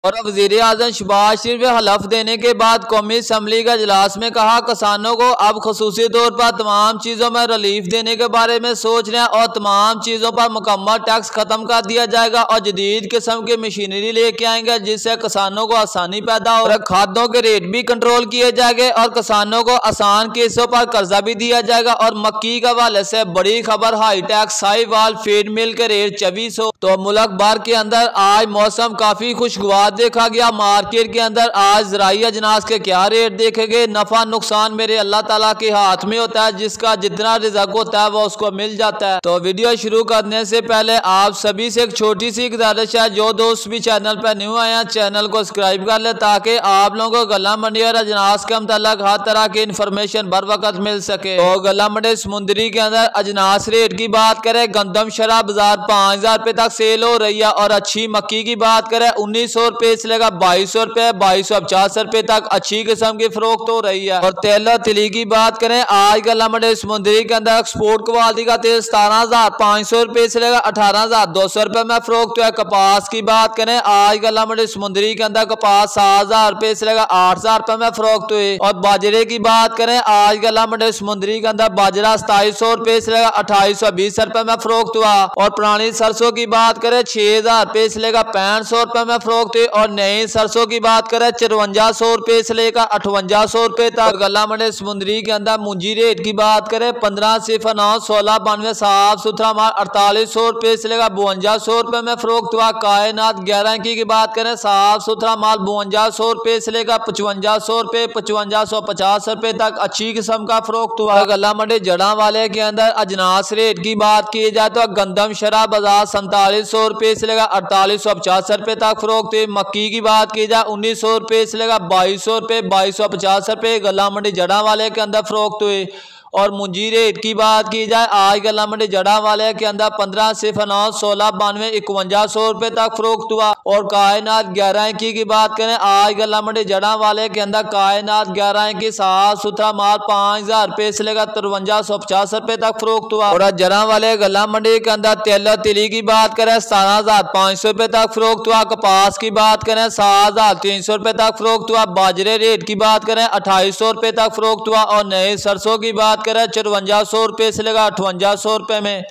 और वज़ीर आज़म शहबाज शरीफ हलफ देने के बाद कौमी असम्बली का इजलास में कहा, किसानों को अब खसूसी तौर पर तमाम चीज़ों में रिलीफ देने के बारे में सोच रहे हैं और तमाम चीज़ों पर मुकम्मल टैक्स खत्म कर दिया जाएगा और जदीद किस्म की मशीनरी लेके आएंगे जिससे किसानों को आसानी पैदा हो और खादों के रेट भी कंट्रोल किए जाएंगे और किसानों को आसान किस्तों पर कर्जा भी दिया जाएगा। और मक्की के हवाले से बड़ी खबर, हाई टैक्स साहिवाल फीड मिल के रेट 2400। तो मुल्क भर के अंदर आज मौसम काफी खुशगवार देखा गया। मार्केट के अंदर आज ज़राई अजनास के क्या रेट देखे गए। नफा नुकसान मेरे अल्लाह ताला के हाथ में होता है, जिसका जितना रिज़्क होता है वो उसको मिल जाता है। तो वीडियो शुरू करने से पहले आप सभी से एक छोटी सी गुजारिश है, जो दोस्त भी चैनल पर न्यू आए हैं चैनल को सब्सक्राइब कर ले ताकि आप लोगों को गला मंडी और अजनास के मतलब हर तरह की इंफॉर्मेशन बर वक्त मिल सके। तो गला मंडी समुंदरी के अंदर अजनास रेट की बात करें, गंदम शराब बाजार 5000 रुपए तक सेल हो रही है और अच्छी मक्की की बात करें 1900 रुपए से लेकर 2200 रुपए 2250 रुपए तक अच्छी किस्म की फरोख्त हो रही है। और तेल और तिली की बात करें, आज गला मंडी समुंदरी के अंदर एक्सपोर्ट क्वालिटी का तेल 17500 रुपए से लेकर 18200 रुपए में फरोख्त है। कपास की बात करें, आज गला मंडी समुंदरी के अंदर कपास 7000 रुपए से लेकर 8000 रुपए में फरोख्त हुई। और बाजरे की बात करें, आज गला मंडी समुंदरी के अंदर बाजरा 2700 रुपए से लेकर 2820 रुपए में फरोख्त हुआ। और पुरानी सरसों की बात करें 6000 रुपए से लेकर 6500 रुपए में फरोख्त हुई। और नई सरसों की बात करें 5400 रुपए से लेकर 5800 रुपए तक। गला मंडी समुंदरी के अंदर मुंजी रेट की बात करें 1509 1692 साफ सुथरा माल 4800 रुपए से लेकर 5200 रुपए में फरोख्त हुआ। कायनात 11 की बात करें साफ सुथरा माल 5200 रुपए से लेकर 5500 रुपए 5550 रुपए तक अच्छी किस्म का फरोख्त हुआ। गला मंडी जड़ा वाले के अंदर अजनास रेट की बात की जाए तो गंदम शराब बाजार 4700 रुपए से लेकर 4850 रुपए तक फरोख्त हुई। मक्की की बात की जाए 1900 रुपए से लेकर 2200 रुपए 2250 रुपए गला मंडी जड़ा वाले के अंदर फरोख्त हुई। और मुंजी रेट की बात की जाए, आज गला मंडी जड़ा वाले के अंदर 1509 1692 5100 रुपए तक फरोख्त हुआ। और कायनात 11 की बात करें, आज गला मंडी जड़ा वाले के अंदर कायनात 11 की साफ सुथरा माल 5000 रुपए से लेकर 5350 रुपए तक फरोख्त हुआ। और जड़ा वाले गला मंडी के अंदर तेल तिली की बात करें 17500 रुपए तक फरोख्त हुआ। कपास की बात करें 7300 रुपए तक फरोख्त हुआ। बाजरे रेट की बात करें 2800 रुपए तक फरोख्त हुआ। और नए सरसों की बात करें 5400 रुपए से लेकर 5800 रुपए में।